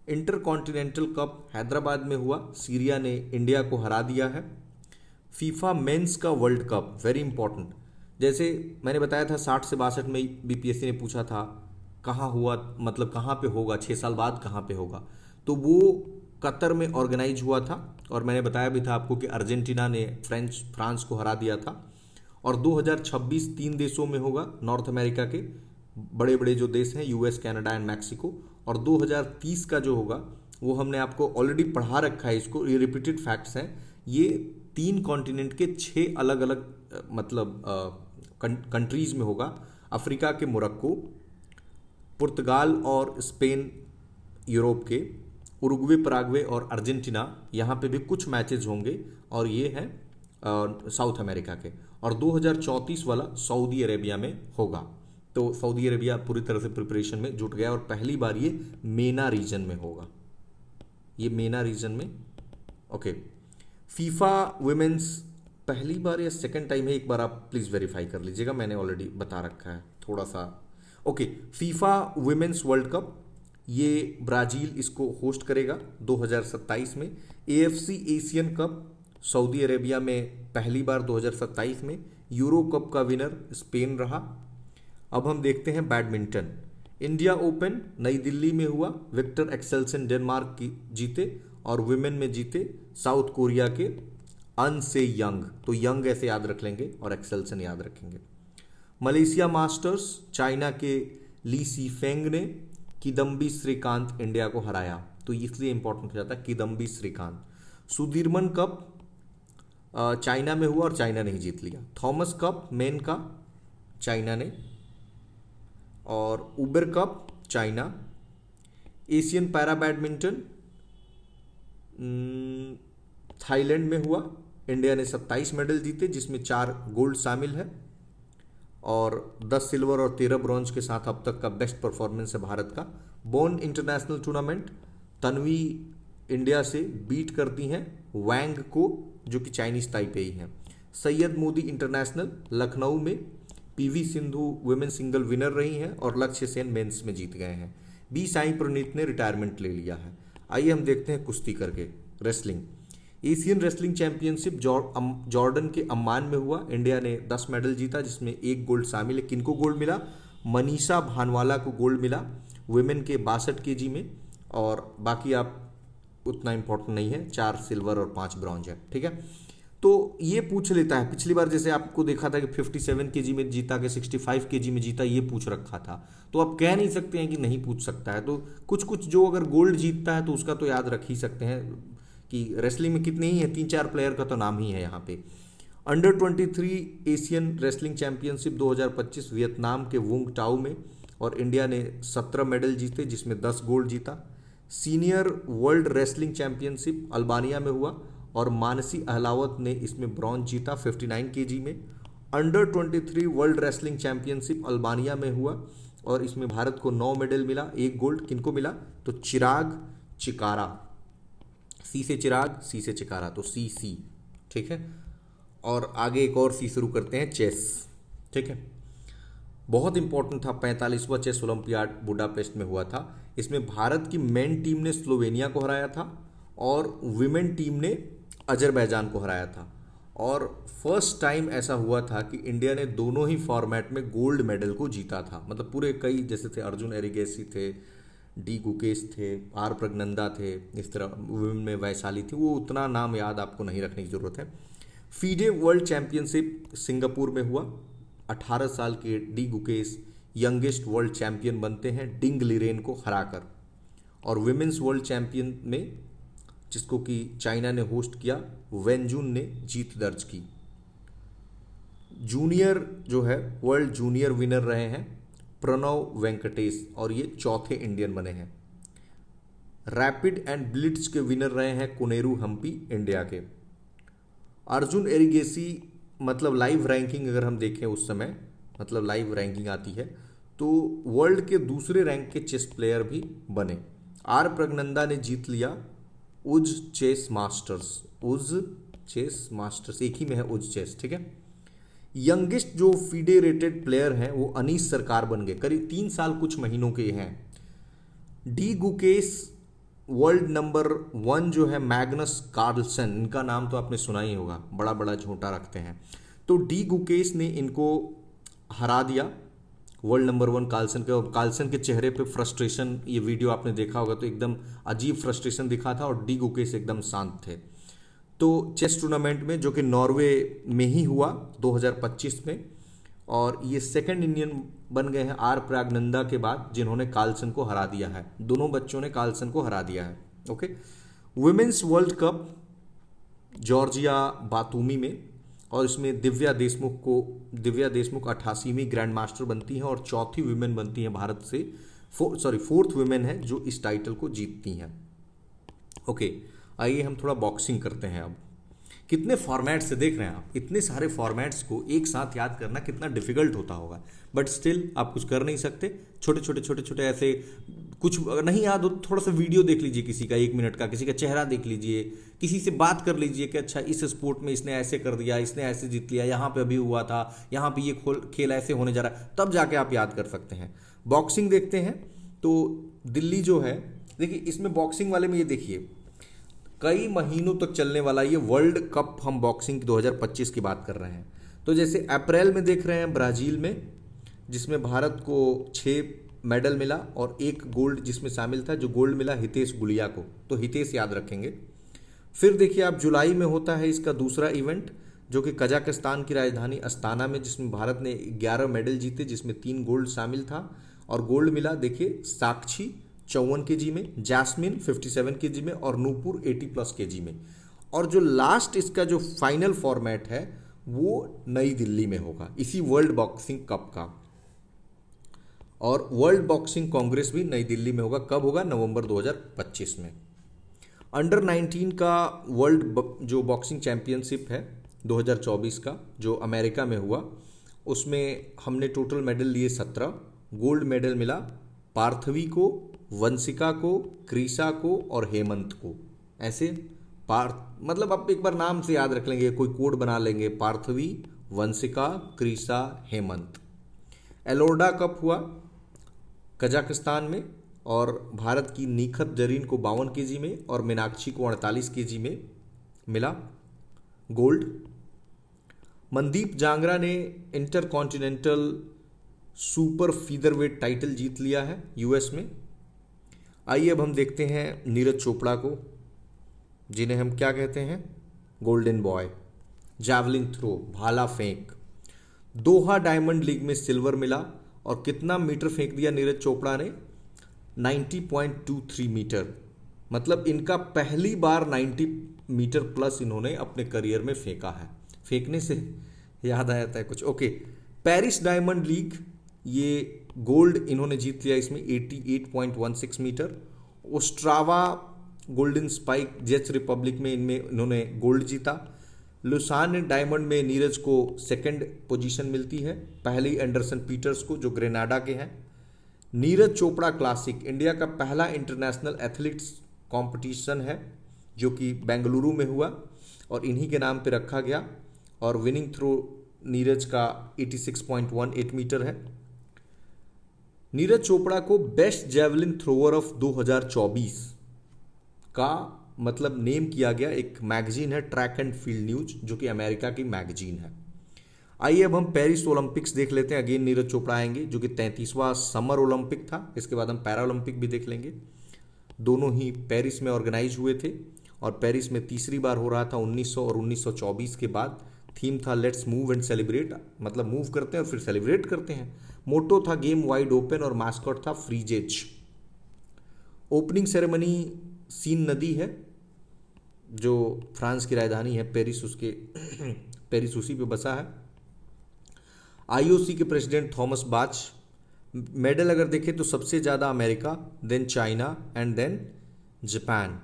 इंटर कॉन्टिनेंटल कप हैदराबाद में हुआ, सीरिया ने इंडिया को हरा दिया है। फीफा मेंस का वर्ल्ड कप वेरी इंपॉर्टेंट, जैसे मैंने बताया था 60 से 62 में BPSC ने पूछा था कहाँ हुआ, मतलब कहाँ पे होगा, 6 साल बाद कहाँ पे होगा, तो वो कतर में ऑर्गेनाइज हुआ था। और मैंने बताया भी था आपको कि अर्जेंटीना ने फ्रांस को हरा दिया था। और 2026 3 देशों में होगा, नॉर्थ अमेरिका के बड़े बड़े जो देश हैं US, कनाडा एंड मैक्सिको। और 2030 का जो होगा वो हमने आपको ऑलरेडी पढ़ा रखा है, इसको ये रिपीटेड फैक्ट्स हैं। ये 3 कॉन्टिनेंट के 6 अलग अलग मतलब कंट्रीज में होगा। अफ्रीका के मोरक्को, पुर्तगाल और स्पेन यूरोप के, उरुग्वे, पराग्वे और अर्जेंटीना, यहाँ पे भी कुछ मैचेस होंगे और ये है साउथ अमेरिका के। और 2034 वाला सऊदी अरेबिया में होगा। तो सऊदी अरेबिया पूरी तरह से प्रिपरेशन में जुट गया और पहली बार ये मेना रीजन में होगा, ये मेना रीजन में। ओके, फीफा वुमेन्स पहली बार या सेकंड टाइम है, एक बार आप प्लीज़ वेरीफाई कर लीजिएगा, मैंने ऑलरेडी बता रखा है थोड़ा सा। Okay, FIFA women's world cup ये ब्राज़ील इसको होस्ट करेगा 2027 में। AFC Asian cup Saudi Arabia में पहली बार 2027 में। यूरो कप का विनर स्पेन रहा। अब हम देखते हैं बैडमिंटन। इंडिया ओपन नई दिल्ली में हुआ, विक्टर एक्सेल्सन डेनमार्क की जीते और वुमेन में जीते साउथ कोरिया के अन से यंग, तो यंग ऐसे याद रख लेंगे और एक्सेल्सन याद रखेंगे। मलेशिया मास्टर्स चाइना के ली सी फेंग ने किदम्बी श्रीकांत इंडिया को हराया, तो इसलिए इंपॉर्टेंट हो जाता है Kidambi Srikanth. Sudirman Cup China में हुआ और चाइना ने ही जीत लिया। थॉमस कप मेन का चाइना ने, और Uber Cup China. Asian para badminton Thailand में हुआ, इंडिया ने 27 मेडल जीते जिसमें 4 गोल्ड शामिल है और 10 सिल्वर और 13 ब्रॉन्ज के साथ अब तक का बेस्ट परफॉर्मेंस है भारत का। Bone international tournament Tanvi India से बीट करती हैं वैंग को, जो कि चाइनीज ताइपेई हैं। सैयद मोदी इंटरनेशनल लखनऊ में PV Sindhu women single winner रही हैं और लक्ष्य सेन मेंस में जीत गए हैं। B साई प्रणीत ने रिटायरमेंट ले लिया है। आइए हम देखते हैं कुश्ती करके। Wrestling, Asian wrestling championship Jordan के अम्मान में हुआ, इंडिया ने 10 मेडल जीता जिसमें 1 गोल्ड शामिल है। किनको गोल्ड मिला? मनीषा भानवाला को गोल्ड मिला वुमेन के 62 kg में, और बाकी आप उतना इंपॉर्टेंट नहीं है, 4 सिल्वर और 5 ब्रॉन्ज है, ठीक है। तो ये पूछ लेता है, पिछली बार जैसे आपको देखा था कि 57 kg में जीता कि 65 kg में जीता, ये पूछ रखा था, तो आप कह नहीं सकते हैं कि नहीं पूछ सकता है। तो कुछ कुछ जो अगर गोल्ड जीतता है तो उसका तो याद रख ही सकते हैं कि रेसलिंग में कितने ही हैं, 3-4 प्लेयर का तो नाम ही है यहाँ पे। Under 23 Asian wrestling championship 2025 Vietnam के वुंग टाओ में, और इंडिया ने 17 मेडल जीते जिसमें 10 गोल्ड जीता। Senior world wrestling championship Albania में हुआ और मानसी अहलावत ने इसमें ब्रॉन्ज जीता 59 केजी में। Under 23 world wrestling championship Albania में हुआ और इसमें भारत को 9 मेडल मिला, 1 गोल्ड। किनको मिला? तो चिराग चिकारा, सी से चिराग, सी से चिकारा, तो सी, ठीक है। और आगे एक और सी शुरू करते हैं, चेस, ठीक है। बहुत इंपॉर्टेंट था, 45वां चेस ओलंपियाड बुडापेस्ट में हुआ था। इसमें भारत की मेन टीम ने स्लोवेनिया को हराया था और विमेन टीम ने अजरबैजान को हराया था। और फर्स्ट टाइम ऐसा हुआ था कि इंडिया ने दोनों ही फॉर्मेट में गोल्ड मेडल को जीता था। मतलब पूरे कई जैसे थे, अर्जुन एरिगेसी थे, डी गुकेश थे, आर प्रज्ञनंदा थे, इस तरह वुमेन में वैशाली थी, वो उतना नाम याद आपको नहीं रखने की ज़रूरत है। फीडे वर्ल्ड चैंपियनशिप सिंगापुर में हुआ। 18 साल के D Gukesh youngest world champion बनते हैं डिंग लिरेन को हराकर। और विमेंस वर्ल्ड चैंपियन में, जिसको कि चाइना ने होस्ट किया, वेंजुन ने जीत दर्ज की। जूनियर जो है वर्ल्ड जूनियर विनर रहे हैं प्रणव वेंकटेश और ये चौथे इंडियन बने हैं। रैपिड एंड ब्लिट्ज के विनर रहे हैं कोनेरू हम्पी इंडिया के। अर्जुन एरिगेसी, मतलब लाइव रैंकिंग अगर हम देखें उस समय, मतलब लाइव रैंकिंग आती है तो वर्ल्ड के दूसरे रैंक के चेस प्लेयर भी बने। आर प्रज्ञनंदा ने जीत लिया उज चेस मास्टर्स, एक ही में है उज चेस, ठीक है। यंगेस्ट जो फीडरेटेड प्लेयर हैं वो अनीस सरकार बन गए, करीब 3 साल कुछ महीनों के हैं। डी गुकेश वर्ल्ड नंबर 1 जो है मैग्नस कार्लसन, इनका नाम तो आपने सुना ही होगा, बड़ा बड़ा झोंटा रखते हैं। तो डी गुकेश ने इनको हरा दिया वर्ल्ड नंबर 1 कार्लसन के। और कार्लसन के चेहरे पे फ्रस्ट्रेशन, ये वीडियो आपने देखा होगा तो एकदम अजीब फ्रस्ट्रेशन दिखा था और डी गुकेश एकदम शांत थे। तो चेस टूर्नामेंट में, जो कि नॉर्वे में ही हुआ 2025 में, और ये सेकंड इंडियन बन गए हैं आर प्रज्ञनंदा के बाद जिन्होंने कार्लसन को हरा दिया है। दोनों बच्चों ने कार्लसन को हरा दिया है। Okay. Women's world Cup Georgia Batumi में, और इसमें दिव्या देशमुख 88वीं ग्रैंड मास्टर बनती हैं और चौथी वुमेन बनती हैं भारत से, फोर्थ वुमेन है जो इस टाइटल को जीतती हैं। ओके, आइए हम थोड़ा बॉक्सिंग करते हैं। अब कितने फॉर्मेट से देख रहे हैं आप, इतने सारे फॉर्मेट्स को एक साथ याद करना कितना डिफिकल्ट होता होगा, बट स्टिल आप कुछ कर नहीं सकते। छोटे छोटे ऐसे कुछ अगर नहीं याद हो तो थोड़ा सा वीडियो देख लीजिए किसी का 1 मिनट का, किसी का चेहरा देख लीजिए, किसी से बात कर लीजिए कि अच्छा इस स्पोर्ट में इसने ऐसे कर दिया, इसने ऐसे जीत लिया, यहाँ पे अभी हुआ था, यहाँ पे ये खेल ऐसे होने जा रहा है, तब जाके आप याद कर सकते हैं। बॉक्सिंग देखते हैं तो दिल्ली जो है, देखिए इसमें बॉक्सिंग वाले में ये देखिए कई महीनों तक चलने वाला ये वर्ल्ड कप, हम बॉक्सिंग 2025 की बात कर रहे हैं। तो जैसे अप्रैल में देख रहे हैं ब्राज़ील में, जिसमें भारत को 6 मेडल मिला और 1 गोल्ड जिसमें शामिल था, जो गोल्ड मिला हितेश गुलिया को, तो हितेश याद रखेंगे। फिर देखिए आप जुलाई में होता है इसका दूसरा इवेंट, जो कि कजाकिस्तान की राजधानी अस्ताना में, जिसमें भारत ने 11 मेडल जीते, जिसमें 3 गोल्ड शामिल था। और गोल्ड मिला देखिए साक्षी 54 केजी में, जैस्मिन 57 केजी में और नूपुर 80+ केजी में। और जो लास्ट इसका जो फाइनल फॉर्मेट है वो नई दिल्ली में होगा इसी वर्ल्ड बॉक्सिंग कप का। और वर्ल्ड बॉक्सिंग कांग्रेस भी नई दिल्ली में होगा। कब होगा? नवंबर 2025 में। अंडर 19 का वर्ल्ड जो बॉक्सिंग चैंपियनशिप है 2024 का, जो अमेरिका में हुआ, उसमें हमने टोटल मेडल लिए 17। गोल्ड मेडल मिला पार्थवी को, वंशिका को, क्रीसा को और हेमंत को। ऐसे मतलब आप एक बार नाम से याद रख लेंगे, कोई कोड बना लेंगे, पार्थवी, वंशिका, क्रीसा, हेमंत। एलोर्डा कप हुआ कजाकिस्तान में और भारत की निखत जरीन को 52 केजी में और मीनाक्षी को 48 केजी में मिला गोल्ड। मनदीप जांगरा ने इंटरकॉन्टिनेंटल सुपर फीदरवेट टाइटल जीत लिया है यूएस में। आइए अब हम देखते हैं नीरज चोपड़ा को, जिन्हें हम क्या कहते हैं, गोल्डन बॉय। जावलिन थ्रो, भाला फेंक, दोहा डायमंड लीग में सिल्वर मिला। और कितना मीटर फेंक दिया नीरज चोपड़ा ने? 90.23 मीटर। मतलब इनका पहली बार 90 मीटर प्लस इन्होंने अपने करियर में फेंका है। फेंकने से याद आया था कुछ। ओके, पेरिस डायमंड लीग, ये गोल्ड इन्होंने जीत लिया इसमें 88.16 metre. Ostrava Golden Spike Czech Republic में इनमें इन्होंने गोल्ड जीता। लुसान डायमंड में नीरज को सेकंड पोजीशन मिलती है, पहले ही एंडरसन पीटर्स को जो ग्रेनाडा के हैं। नीरज चोपड़ा क्लासिक इंडिया का पहला इंटरनेशनल एथलीट्स कंपटीशन है जो कि बेंगलुरु में हुआ और इन्हीं के नाम पे रखा गया, और विनिंग थ्रो नीरज का 86.18 मीटर है। नीरज चोपड़ा को बेस्ट जेवलिन थ्रोअर ऑफ 2024 का मतलब नेम किया गया। एक मैगजीन है ट्रैक एंड फील्ड न्यूज जो कि अमेरिका की मैगजीन है। आइए अब हम पेरिस ओलंपिक्स देख लेते हैं। अगेन नीरज चोपड़ा आएंगे जो कि 33वां समर ओलंपिक था। इसके बाद हम पैरा ओलंपिक भी देख लेंगे। दोनों ही पेरिस में ऑर्गेनाइज हुए थे और पेरिस में तीसरी बार हो रहा था 1900 और 1924 के बाद। थीम था लेट्स मूव एंड सेलिब्रेट, मतलब मूव करते हैं और फिर सेलिब्रेट करते हैं। मोटो था गेम वाइड ओपन और मास्कॉट था फ्रीजेज। ओपनिंग सेरेमनी सीन नदी है जो फ्रांस की राजधानी है पेरिस, उसके पेरिस उसी पे बसा है। आईओसी के प्रेसिडेंट थॉमस बाच। मेडल अगर देखें तो सबसे ज़्यादा America, then China and then Japan.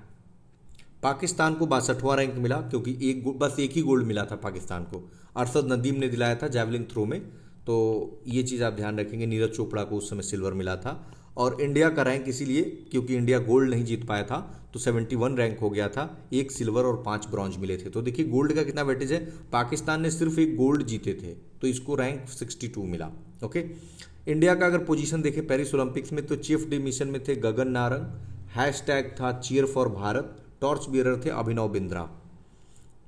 Pakistan को 62वां रैंक मिला क्योंकि बस एक ही गोल्ड मिला था पाकिस्तान को। अरशद नदीम ने दिलाया था जैवलिन थ्रो में, तो ये चीज़ आप ध्यान रखेंगे। नीरज चोपड़ा को उस समय सिल्वर मिला था। और इंडिया का रैंक इसीलिए क्योंकि इंडिया गोल्ड नहीं जीत पाया था तो 71 रैंक हो गया था। एक सिल्वर और 5 ब्रॉन्ज मिले थे। तो देखिए गोल्ड का कितना वेटेज है। पाकिस्तान ने सिर्फ एक गोल्ड जीते थे तो इसको रैंक 62 मिला। ओके, इंडिया का अगर पोजीशन देखें पेरिस ओलंपिक्स में तो चीफ डी मिशन में थे गगन नारंग, हैशटैग था cheer for Bharat, torch bearer थे अभिनव बिंद्रा।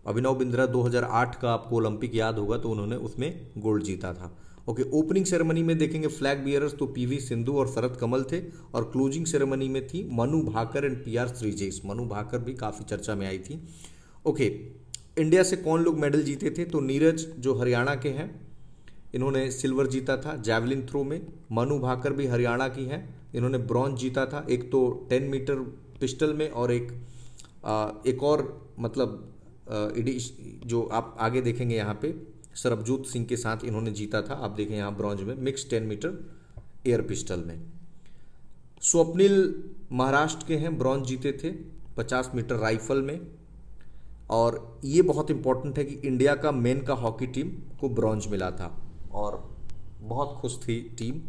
अभिनव बिंद्रा 2008 का आपको ओलंपिक याद होगा तो उन्होंने उसमें गोल्ड जीता था। ओके, ओपनिंग सेरेमनी में देखेंगे फ्लैग बियरर्स तो पीवी सिंधु और शरद कमल थे, और क्लोजिंग सेरेमनी में थी मनु भाकर एंड पीआर श्रीजेश। मनु भाकर भी काफ़ी चर्चा में आई थी। ओके, इंडिया से कौन लोग मेडल जीते थे तो नीरज जो हरियाणा के हैं इन्होंने सिल्वर जीता था जैवलिन थ्रो में। मनु भाकर भी हरियाणा की हैं, इन्होंने ब्रॉन्ज जीता था, एक तो 10 मीटर पिस्टल में और एक और मतलब जो आप आगे देखेंगे यहाँ पे सरबजोत सिंह के साथ इन्होंने जीता था। आप देखें यहाँ ब्रॉन्ज में मिक्स 10 मीटर एयर पिस्टल में। स्वप्निल महाराष्ट्र के हैं, ब्रॉन्ज जीते थे 50 मीटर राइफल में। और ये बहुत इंपॉर्टेंट है कि इंडिया का मेन का हॉकी टीम को ब्रॉन्ज मिला था और बहुत खुश थी टीम।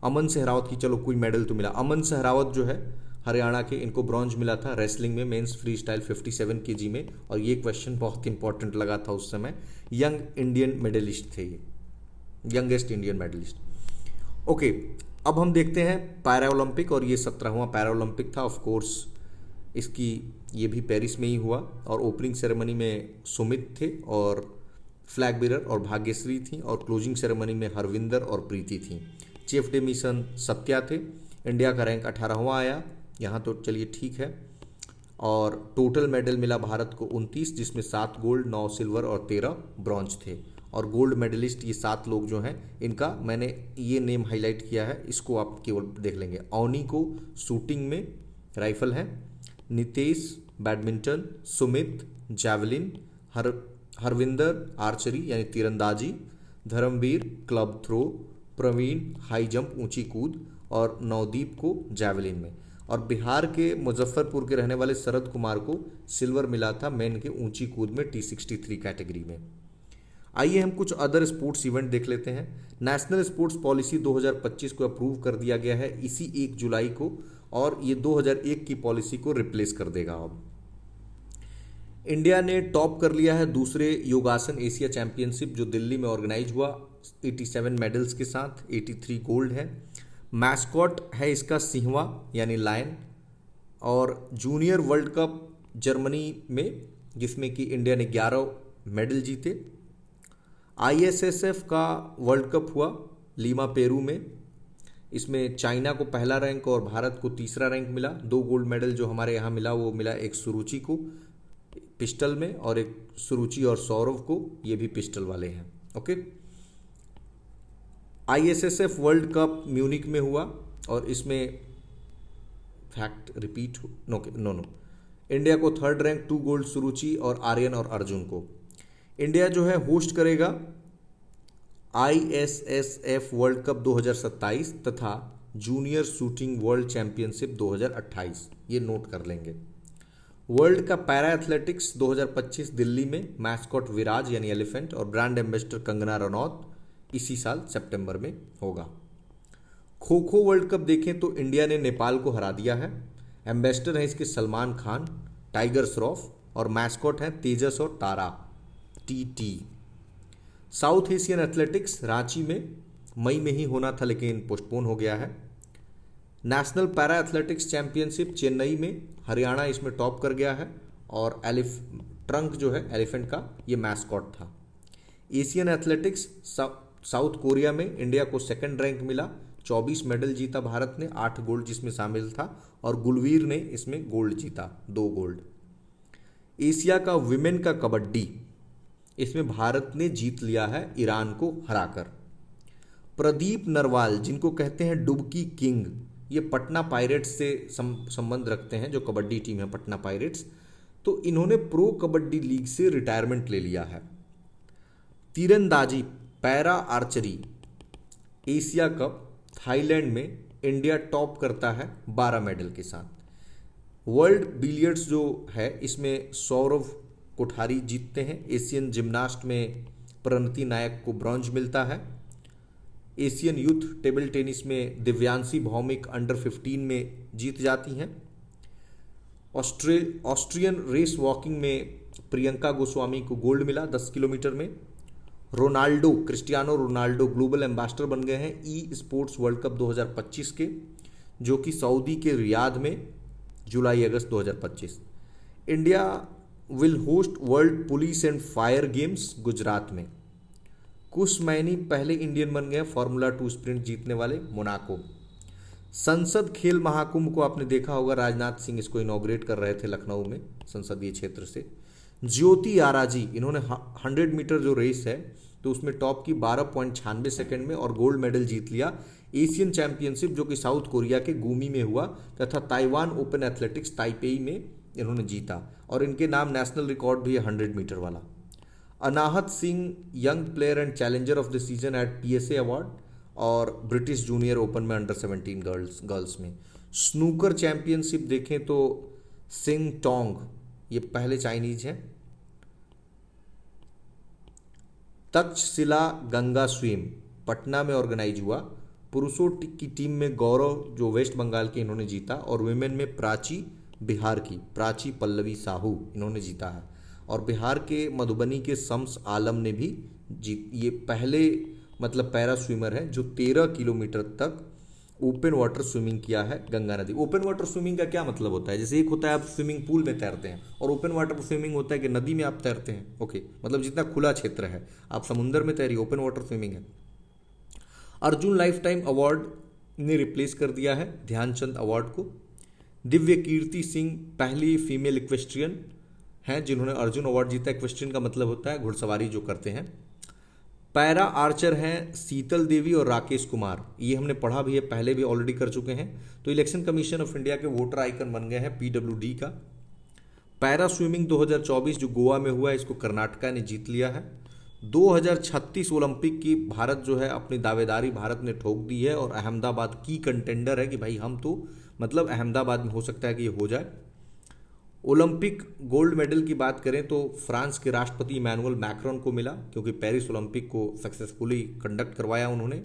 अमन सहरावत की चलो कोई मेडल तो मिला। अमन सहरावत जो है हरियाणा के, इनको ब्रॉन्ज मिला था रेसलिंग में मेंस फ्री स्टाइल 57 केजी में। और ये क्वेश्चन बहुत इंपॉर्टेंट लगा था उस समय। यंग इंडियन मेडलिस्ट थे ये, यंगेस्ट इंडियन मेडलिस्ट। ओके, अब हम देखते हैं पैरा ओलंपिक, और ये 17वां पैरा ओलंपिक था। ऑफ कोर्स इसकी ये भी पेरिस में ही हुआ और ओपनिंग सेरेमनी में सुमित थे और फ्लैग बीरर और भाग्यश्री थी, और क्लोजिंग सेरेमनी में हरविंदर और प्रीति थी। चीफ डे मिशन सत्या थे। इंडिया का रैंक 18वां आया, यहाँ तो चलिए ठीक है। और टोटल मेडल मिला भारत को 29, जिसमें 7 गोल्ड, 9 सिल्वर और 13 ब्रॉन्ज थे। और गोल्ड मेडलिस्ट ये 7 लोग जो हैं इनका मैंने ये नेम हाईलाइट किया है, इसको आप केवल देख लेंगे। अवनी को शूटिंग में राइफल है, Nitesh badminton, Sumit javelin, Harvinder archery यानी तीरंदाजी, Dharamvir club throw, Praveen high jump ऊंची कूद, और नवदीप को जैवलिन में। और बिहार के मुजफ्फरपुर के रहने वाले शरद कुमार को सिल्वर मिला था मेन के ऊंची कूद में T63 कैटेगरी में। आइए हम कुछ अदर स्पोर्ट्स इवेंट देख लेते हैं। नेशनल स्पोर्ट्स पॉलिसी 2025 को अप्रूव कर दिया गया है इसी 1 जुलाई को, और ये 2001 की पॉलिसी को रिप्लेस कर देगा। अब इंडिया ने टॉप कर लिया है दूसरे योगासन एशिया चैंपियनशिप जो दिल्ली में ऑर्गेनाइज हुआ 87 मेडल्स के साथ, 83 गोल्ड है। मैस्कॉट है इसका सिंहवा यानी लायन। और जूनियर वर्ल्ड कप जर्मनी में जिसमें कि इंडिया ने 11 मेडल जीते। ISSF का वर्ल्ड कप हुआ लीमा पेरू में, इसमें चाइना को पहला रैंक और भारत को तीसरा रैंक मिला। 2 गोल्ड मेडल जो हमारे यहाँ मिला वो मिला एक सुरुचि को पिस्टल में और एक सुरुचि और सौरव को, ये भी पिस्टल वाले हैं। Okay, ISSF world cup Munich में हुआ और इसमें फैक्ट रिपीट नो इंडिया को 3rd रैंक, 2 गोल्ड सुरुचि और आर्यन और अर्जुन को। इंडिया जो है होस्ट करेगा ISSF वर्ल्ड कप 2027 तथा जूनियर शूटिंग वर्ल्ड चैंपियनशिप 2028, ये नोट कर लेंगे। वर्ल्ड का पैरा एथलेटिक्स 2025 दिल्ली में, मैस्कॉट विराज यानी एलिफेंट और ब्रांड एम्बेसडर कंगना रनौत इसी साल सितंबर में होगा। खो खो वर्ल्ड कप देखें तो इंडिया ने नेपाल को हरा दिया है। एम्बेसडर हैं इसके सलमान खान, टाइगर श्रॉफ और मैस्कॉट हैं तेजस और तारा TT। South Asian athletics Ranchi में मई में ही होना था लेकिन पोस्टपोन हो गया है। National para athletics championship Chennai में, हरियाणा इसमें टॉप कर गया है और ट्रंक जो है एलिफेंट का ये मैस्कॉट था। एशियन एथलेटिक्स साउथ कोरिया में इंडिया को सेकंड रैंक मिला, 24 मेडल जीता भारत ने, 8 गोल्ड जिसमें शामिल था और गुलवीर ने इसमें गोल्ड जीता, 2 गोल्ड। एशिया का विमेन का कबड्डी, इसमें भारत ने जीत लिया है ईरान को हराकर। प्रदीप नरवाल जिनको कहते हैं डुबकी किंग, ये पटना पायरेट्स से संबंध रखते हैं, जो कबड्डी टीम है पटना पायरेट्स, तो इन्होंने प्रो कबड्डी लीग से रिटायरमेंट ले लिया है। तीरंदाजी para archery Asia cup Thailand में इंडिया टॉप करता है 12 मेडल के साथ। वर्ल्ड बिलियर्ड्स जो है इसमें सौरव कोठारी जीतते हैं। एशियन जिम्नास्ट में प्रणति नायक को ब्रॉन्ज मिलता है। एशियन यूथ टेबल टेनिस में दिव्यांशी भौमिक अंडर 15 में जीत जाती हैं। ऑस्ट्रियन रेस वॉकिंग में प्रियंका गोस्वामी को गोल्ड मिला 10 किलोमीटर में। क्रिस्टियानो रोनाल्डो ग्लोबल एम्बेसडर बन गए हैं ई स्पोर्ट्स वर्ल्ड कप 2025 के, जो कि सऊदी के रियाद में जुलाई अगस्त 2025। India will host world police and fire games Gujarat में। कुश मैनी पहले इंडियन बन गए फार्मूला 2 स्प्रिंट जीतने वाले, मोनाको। संसद खेल महाकुंभ को आपने देखा होगा, राजनाथ सिंह इसको इनॉग्रेट कर रहे थे लखनऊ में संसदीय क्षेत्र से। ज्योति आराजी, इन्होंने 100 मीटर जो रेस है तो उसमें टॉप की 12.96 सेकंड में और गोल्ड मेडल जीत लिया। एशियन चैंपियनशिप जो कि साउथ कोरिया के गुमी में हुआ तथा ताइवान ओपन एथलेटिक्स ताइपेई में इन्होंने जीता और इनके नाम नेशनल रिकॉर्ड भी है 100 मीटर वाला। Anahat Singh young player and challenger of the season at PSA award और ब्रिटिश जूनियर ओपन में अंडर 17 गर्ल्स में। स्नूकर चैंपियनशिप देखें तो सिंग टोंग ये पहले चाइनीज हैं। तक्षशिला गंगा स्विम पटना में ऑर्गेनाइज हुआ। पुरुषों की टीम में गौरव जो वेस्ट बंगाल के इन्होंने जीता और विमेन में प्राची बिहार की प्राची पल्लवी साहू इन्होंने जीता है और बिहार के मधुबनी के शम्स आलम ने भी ये पहले पैरा स्विमर है जो 13 किलोमीटर तक ओपन वाटर स्विमिंग किया है गंगा नदी। ओपन वाटर स्विमिंग का क्या मतलब होता है? जैसे एक होता है आप स्विमिंग पूल में तैरते हैं और ओपन वाटर स्विमिंग होता है कि नदी में आप तैरते हैं। ओके, मतलब जितना खुला क्षेत्र है आप समुद्र में तैरिए, ओपन वाटर स्विमिंग है। अर्जुन लाइफ टाइम अवार्ड ने रिप्लेस कर दिया है ध्यानचंद अवार्ड को। दिव्य कीर्ति सिंह पहली फीमेल इक्वेस्ट्रियन हैं जिन्होंने अर्जुन अवार्ड जीता। इक्वेस्ट्रियन का मतलब होता है घुड़सवारी जो करते हैं। पैरा आर्चर हैं शीतल देवी और राकेश कुमार, ये हमने पढ़ा भी है, पहले भी ऑलरेडी कर चुके हैं। तो इलेक्शन कमीशन ऑफ इंडिया के वोटर आइकन बन गए हैं PWD का। पैरा स्विमिंग 2024 जो गोवा में हुआ है इसको कर्नाटका ने जीत लिया है। 2036 ओलंपिक की भारत जो है अपनी दावेदारी भारत ने ठोक दी है और अहमदाबाद की कंटेंडर है कि भाई हम तो अहमदाबाद में हो सकता है कि ये हो जाए। ओलंपिक गोल्ड मेडल की बात करें तो फ्रांस के राष्ट्रपति इमैनुअल मैक्रोन को मिला क्योंकि पेरिस ओलंपिक को सक्सेसफुली कंडक्ट करवाया उन्होंने।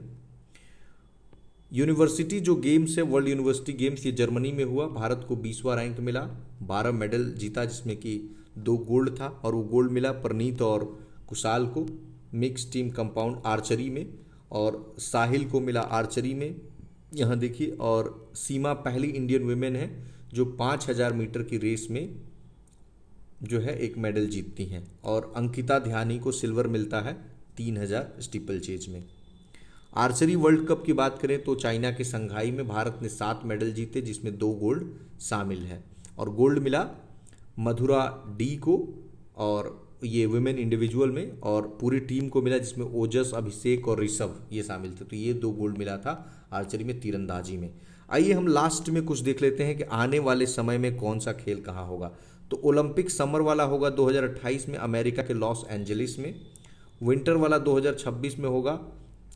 यूनिवर्सिटी जो गेम्स है वर्ल्ड यूनिवर्सिटी गेम्स ये जर्मनी में हुआ, भारत को 20वां रैंक मिला, 12 मेडल जीता जिसमें कि 2 गोल्ड था और वो गोल्ड मिला परनीत और कुशाल को मिक्स टीम कंपाउंड आर्चरी में और साहिल को मिला आर्चरी में, यहाँ देखिए। और सीमा पहली इंडियन वुमेन है जो 5000 मीटर की रेस में जो है एक मेडल जीतती हैं और अंकिता ध्यानी को सिल्वर मिलता है 3000 स्टीपल चेज में। आर्चरी वर्ल्ड कप की बात करें तो चाइना के संघाई में भारत ने 7 मेडल जीते जिसमें 2 गोल्ड शामिल है और गोल्ड मिला मधुरा डी को और ये वुमेन इंडिविजुअल में और पूरी टीम को मिला जिसमें ओजस, अभिषेक और ऋषभ ये शामिल थे। तो ये 2 गोल्ड मिला था आर्चरी में, तीरंदाजी में। आइए हम लास्ट में कुछ देख लेते हैं कि आने वाले समय में कौन सा खेल कहाँ होगा। तो ओलंपिक समर वाला होगा 2028 में अमेरिका के लॉस एंजलिस में। विंटर वाला 2026 में होगा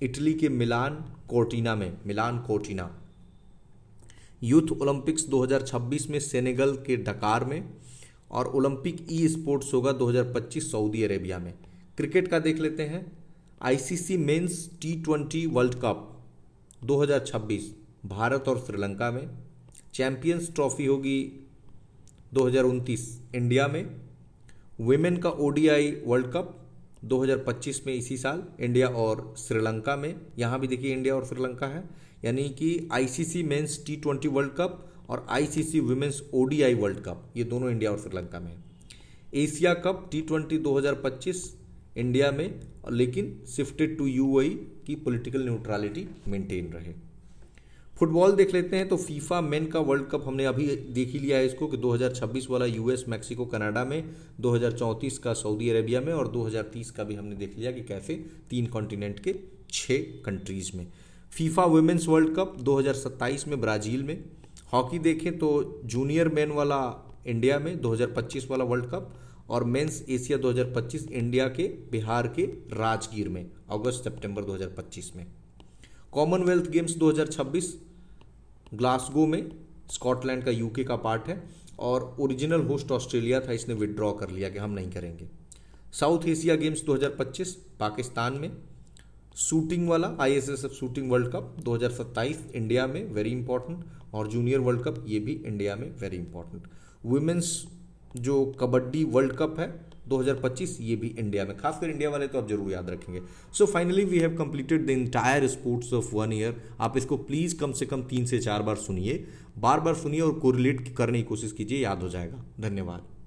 इटली के मिलान कोर्टिना। यूथ ओलंपिक्स 2026 में सेनेगल के डकार में। और ओलंपिक ई स्पोर्ट्स होगा 2025 सऊदी अरेबिया में। क्रिकेट का देख लेते हैं। ICC men's T20 World cup 2026 Bharat और श्रीलंका में। चैंपियंस ट्रॉफी होगी 2029 इंडिया में। विमेन का ओडीआई वर्ल्ड कप 2025 में इसी साल इंडिया और श्रीलंका में। यहाँ भी देखिए इंडिया और श्रीलंका है, यानी कि ICC men's T20 World Cup और ICC women's ODI World cup ये दोनों इंडिया और श्रीलंका में। एशिया कप T20 2025 इंडिया में, लेकिन शिफ्टेड टू यूएई की पॉलिटिकल न्यूट्रलिटी मेंटेन रहे। फुटबॉल देख लेते हैं। तो फीफा मेन का वर्ल्ड कप हमने अभी देख ही लिया है इसको कि 2026 वाला यूएस मैक्सिको कनाडा में, 2034 का सऊदी अरेबिया में और 2030 का भी हमने देख लिया कि कैसे 3 कॉन्टिनेंट के 6 कंट्रीज में। फीफा वुमेन्स वर्ल्ड कप 2027 में ब्राज़ील में। हॉकी देखें तो जूनियर मेन वाला इंडिया में 2025 वाला वर्ल्ड कप और मेंस एशिया 2025 इंडिया के बिहार के राजगीर में अगस्त सितंबर 2025 में। कॉमनवेल्थ गेम्स 2026 ग्लासगो में, स्कॉटलैंड का यूके का पार्ट है और ओरिजिनल होस्ट ऑस्ट्रेलिया था, इसने विड्रॉ कर लिया कि हम नहीं करेंगे। साउथ एशिया गेम्स 2025 पाकिस्तान में। शूटिंग वाला ISSF shooting world cup 2027 India में, वेरी इंपॉर्टेंट। और जूनियर वर्ल्ड कप ये भी इंडिया में, वेरी इंपॉर्टेंट। वुमेन्स जो कबड्डी वर्ल्ड कप है 2025 ये भी इंडिया में, खासकर इंडिया वाले तो आप जरूर याद रखेंगे। So finally we have completed the entire sports of 1 year. आप इसको प्लीज़ कम से कम 3 से 4 बार सुनिए, बार बार सुनिए और कोरिलेट करने की कोशिश कीजिए, याद हो जाएगा। धन्यवाद।